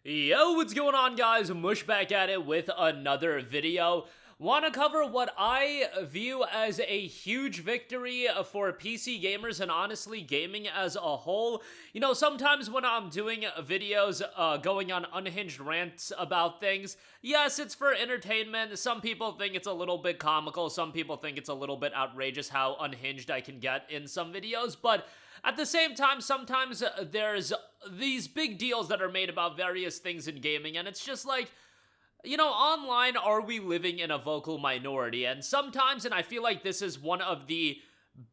Yo, what's going on, guys? Mush back at it with another video. Want to cover what I view as a huge victory for PC gamers and honestly gaming as a whole. You know, sometimes when I'm doing videos going on unhinged rants about things, yes, it's for entertainment. Some people think it's a little bit comical. Some people think it's a little bit outrageous how unhinged I can get in some videos, but at the same time, sometimes there's these big deals that are made about various things in gaming, and it's just like, you know, online, are we living in a vocal minority? And sometimes, and I feel like this is one of the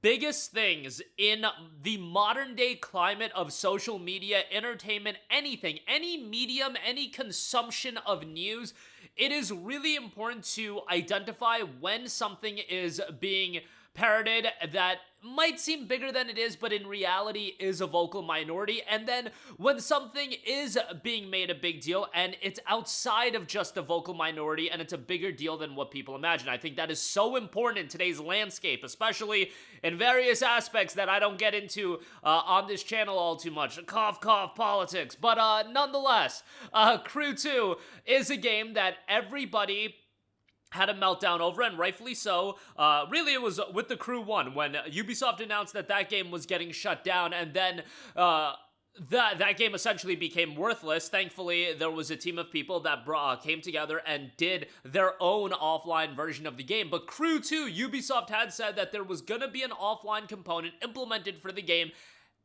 biggest things in the modern day climate of social media, entertainment, anything, any medium, any consumption of news, it is really important to identify when something is being parroted that might seem bigger than it is, but in reality is a vocal minority. And then when something is being made a big deal and it's outside of just a vocal minority and it's a bigger deal than what people imagine. I think that is so important in today's landscape, especially in various aspects that I don't get into on this channel all too much. Cough, cough, politics. But nonetheless, Crew 2 is a game that everybody had a meltdown over, and rightfully so. Really, it was with the Crew 1 when Ubisoft announced that that game was getting shut down, and then that game essentially became worthless. Thankfully, there was a team of people that came together and did their own offline version of the game. But Crew 2, Ubisoft had said that there was gonna be an offline component implemented for the game,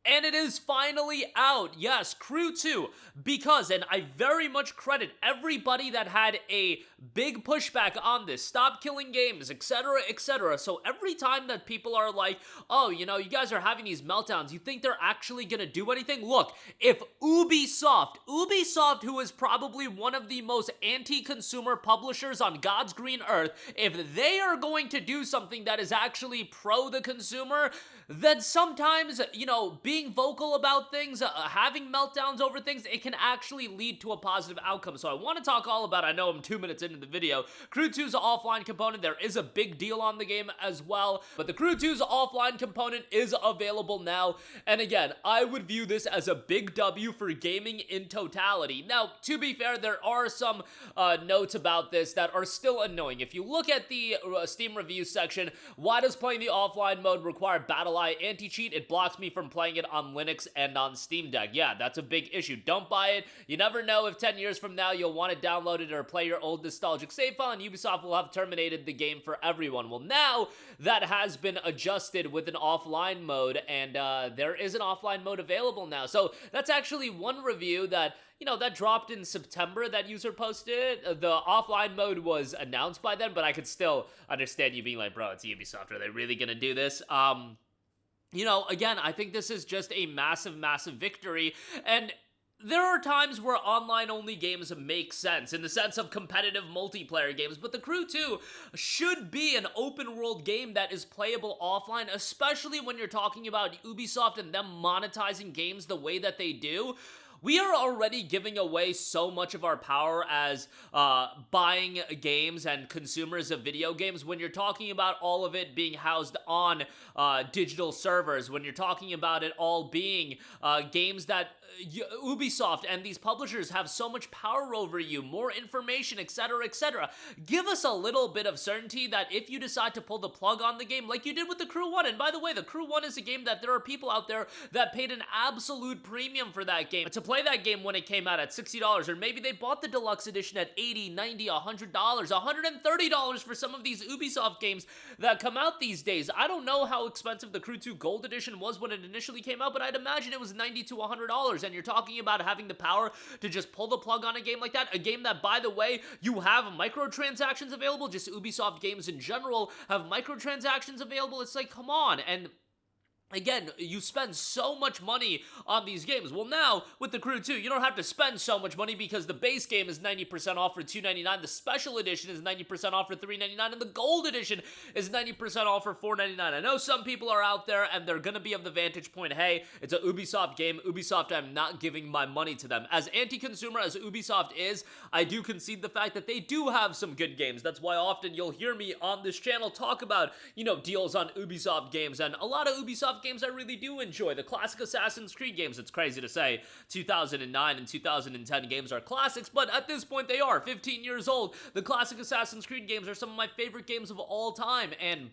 and it is finally out. Yes, Crew 2, because, and I very much credit everybody that had a big pushback on this, stop killing games, etc., etc. So every time that people are like, oh, you know, you guys are having these meltdowns, you think they're actually gonna do anything? Look, if Ubisoft, who is probably one of the most anti-consumer publishers on God's green earth, if they are going to do something that is actually pro the consumer, then sometimes, you know, being vocal about things, having meltdowns over things, it can actually lead to a positive outcome. So I want to talk all about, I know I'm 2 minutes into the video, Crew 2's offline component. There is a big deal on the game as well, but the Crew 2's offline component is available now. And again, I would view this as a big W for gaming in totality. Now, to be fair, there are some notes about this that are still annoying. If you look at the Steam review section, why does playing the offline mode require BattlEye anti-cheat? It blocks me from playing it on Linux and on Steam Deck. Yeah, that's a big issue. Don't buy it. You never know if 10 years from now you'll want to download it or play your old nostalgic save file, and Ubisoft will have terminated the game for everyone. Well, now that has been adjusted with an offline mode, and there is an offline mode available now. So that's actually one review that, you know, that dropped in September, that user posted it. The offline mode was announced by then, but I could still understand you being like, bro, it's Ubisoft. Are they really gonna do this? You know, again, I think this is just a massive, massive victory, and there are times where online-only games make sense, in the sense of competitive multiplayer games, but the Crew 2 should be an open-world game that is playable offline, especially when you're talking about Ubisoft and them monetizing games the way that they do. We are already giving away so much of our power as buying games and consumers of video games when you're talking about all of it being housed on digital servers, when you're talking about it all being games that Ubisoft and these publishers have so much power over you, more information, etc., etc. Give us a little bit of certainty that if you decide to pull the plug on the game, like you did with the Crew 1, and by the way, the Crew 1 is a game that there are people out there that paid an absolute premium for that game, to play that game when it came out at $60, or maybe they bought the deluxe edition at $80, $90, $100, $130 for some of these Ubisoft games that come out these days. I don't know how expensive the Crew 2 Gold Edition was when it initially came out, but I'd imagine it was $90 to $100, and you're talking about having the power to just pull the plug on a game like that, a game that, by the way, you have microtransactions available. Just Ubisoft games in general have microtransactions available. It's like, come on. And again, you spend so much money on these games. Well, now, with the Crew 2, you don't have to spend so much money because the base game is 90% off for $2.99, the special edition is 90% off for $3.99, and the gold edition is 90% off for $4.99. I know some people are out there, and they're gonna be of the vantage point, hey, it's a Ubisoft game. Ubisoft, I'm not giving my money to them. As anti-consumer as Ubisoft is, I do concede the fact that they do have some good games. That's why often you'll hear me on this channel talk about, you know, deals on Ubisoft games, and a lot of Ubisoft Ubisoft games I really do enjoy. The classic Assassin's Creed games, it's crazy to say 2009 and 2010 games are classics, but at this point they are 15 years old. The classic Assassin's Creed games are some of my favorite games of all time, and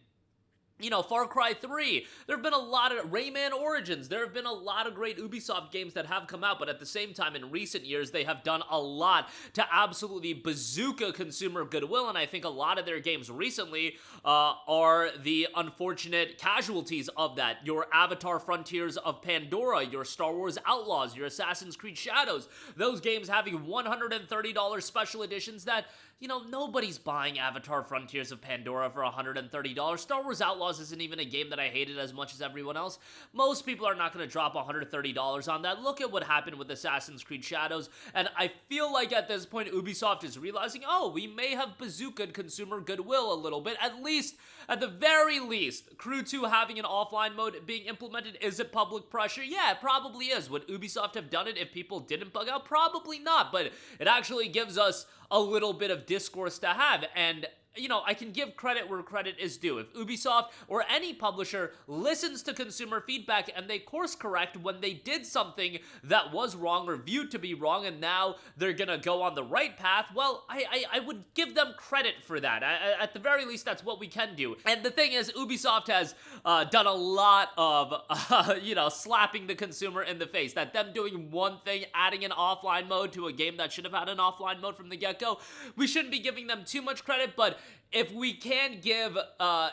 you know, Far Cry 3, there have been a lot of Rayman Origins, there have been a lot of great Ubisoft games that have come out, but at the same time, in recent years, they have done a lot to absolutely bazooka consumer goodwill, and I think a lot of their games recently are the unfortunate casualties of that. Your Avatar Frontiers of Pandora, your Star Wars Outlaws, your Assassin's Creed Shadows, those games having $130 special editions that, you know, nobody's buying Avatar Frontiers of Pandora for $130. Star Wars Outlaws isn't even a game that I hated as much as everyone else. Most people are not going to drop $130 on that. Look at what happened with Assassin's Creed Shadows, and I feel like at this point Ubisoft is realizing, oh, we may have bazookaed consumer goodwill a little bit. At the very least, Crew 2 having an offline mode being implemented, is it public pressure? Yeah, it probably is. Would Ubisoft have done it if people didn't bug out? Probably not, but it actually gives us a little bit of discourse to have, and you know, I can give credit where credit is due. If Ubisoft or any publisher listens to consumer feedback and they course correct when they did something that was wrong or viewed to be wrong, and now they're gonna go on the right path, well, I would give them credit for that. At the very least, that's what we can do. And the thing is, Ubisoft has done a lot of, you know, slapping the consumer in the face. That them doing one thing, adding an offline mode to a game that should have had an offline mode from the get-go, we shouldn't be giving them too much credit, but if we can give,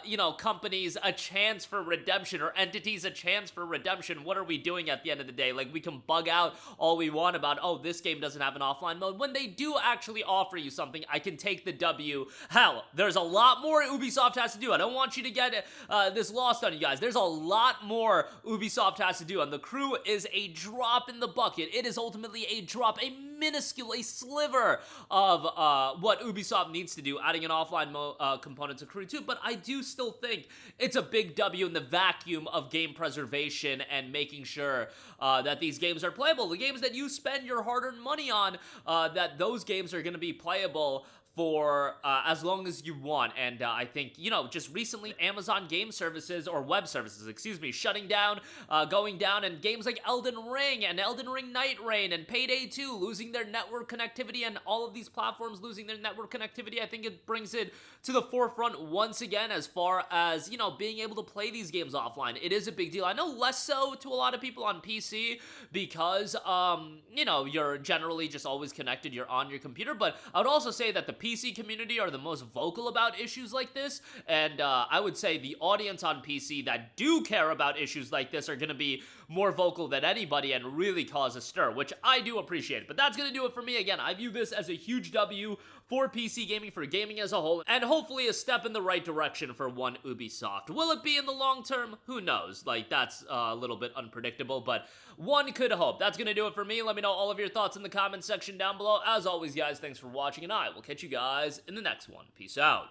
you know, companies a chance for redemption, or entities a chance for redemption, what are we doing at the end of the day? Like, we can bug out all we want about, oh, this game doesn't have an offline mode. When they do actually offer you something, I can take the W. Hell, there's a lot more Ubisoft has to do. I don't want you to get this lost on you guys. There's a lot more Ubisoft has to do, and the Crew is a drop in the bucket. It is ultimately a drop, a minuscule, a sliver of what Ubisoft needs to do, adding an offline mode component to Crew 2, but I do still think it's a big W in the vacuum of game preservation and making sure that these games are playable. The games that you spend your hard-earned money on, that those games are going to be playable for as long as you want. And I think, you know, just recently Amazon Game Services, or Web Services, excuse me, shutting down, going down, and games like Elden Ring and Elden Ring Night Rain and Payday 2 losing their network connectivity, and all of these platforms losing their network connectivity, I think it brings it to the forefront once again as far as, you know, being able to play these games offline. It is a big deal. I know less so to a lot of people on PC because, you know, you're generally just always connected, you're on your computer, but I would also say that the PC community are the most vocal about issues like this, and I would say the audience on PC that do care about issues like this are going to be more vocal than anybody and really cause a stir, which I do appreciate. But that's going to do it for me. Again, I view this as a huge W for PC gaming, for gaming as a whole, and hopefully a step in the right direction for one Ubisoft. Will it be in the long term? Who knows? Like, that's a little bit unpredictable, but one could hope. That's going to do it for me. Let me know all of your thoughts in the comment section down below. As always, guys, thanks for watching, and I will catch you guys in the next one. Peace out.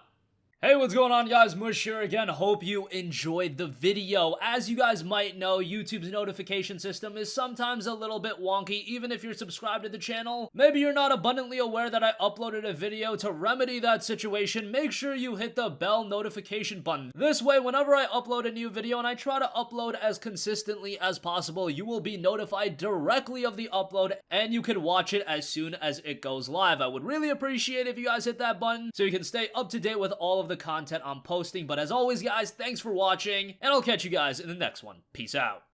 Hey, what's going on, guys? Mush here again. Hope you enjoyed the video. As you guys might know, YouTube's notification system is sometimes a little bit wonky, even if you're subscribed to the channel. Maybe you're not abundantly aware that I uploaded a video. To remedy that situation, make sure you hit the bell notification button. This way, whenever I upload a new video, and I try to upload as consistently as possible, you will be notified directly of the upload, and you can watch it as soon as it goes live. I would really appreciate if you guys hit that button so you can stay up to date with all of the content I'm posting. But as always, guys, thanks for watching, and I'll catch you guys in the next one. Peace out.